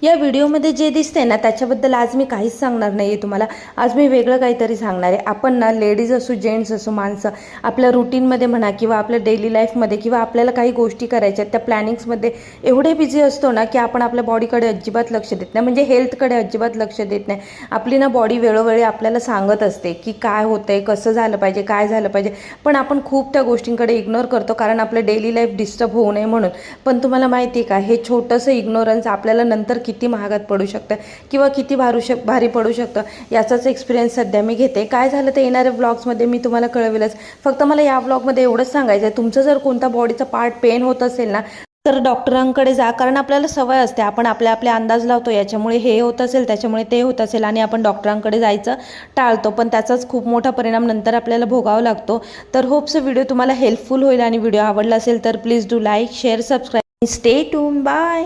या व्हिडिओमध्ये जे दिसते ना त्याच्याबद्दल आज मी काहीच सांगणार नाही आहे तुम्हाला. आज मी वेगळं काहीतरी सांगणार आहे. आपण ना लेडीज असो जेंट्स असो माणसं आपल्या रुटीनमध्ये म्हणा किंवा आपल्या डेली लाईफमध्ये किंवा आपल्याला काही गोष्टी करायच्या त्या प्लॅनिंग्समध्ये एवढे बिझी असतो ना की आपण आपल्या बॉडीकडे अजिबात लक्ष देत नाही, म्हणजे हेल्थकडे अजिबात लक्ष देत नाही. आपली ना बॉडी वेळोवेळी आपल्याला सांगत असते की काय होतंय, कसं झालं पाहिजे, काय झालं पाहिजे, पण आपण खूप त्या गोष्टींकडे इग्नोर करतो कारण आपलं डेली लाईफ डिस्टर्ब होऊ नये म्हणून. पण तुम्हाला माहिती आहे का, हे छोटंसं इग्नोरन्स आपल्याला नंतर किती महागात पडू शकतं किंवा किती भारी पडू शकतं याचाच एक्सपिरियन्स सध्या मी घेते. काय झालं ते येणाऱ्या व्लॉग्समध्ये मी तुम्हाला कळवेलच. फक्त मला या व्लॉगमध्ये एवढंच सांगायचं आहे, तुमचं जर कोणता बॉडीचा पार्ट पेन होत असेल ना तर डॉक्टरांकडे जा, कारण आपल्याला सवय असते, आपण आपले अंदाज लावतो याच्यामुळे हे होत असेल त्याच्यामुळे ते होत असेल आणि आपण डॉक्टरांकडे जायचं टाळतो, पण त्याचाच खूप मोठा परिणाम नंतर आपल्याला भोगावा लागतो. तर होप्स व्हिडिओ तुम्हाला हेल्पफुल होईल आणि व्हिडिओ आवडला असेल तर please do like share subscribe stay tune. Bye.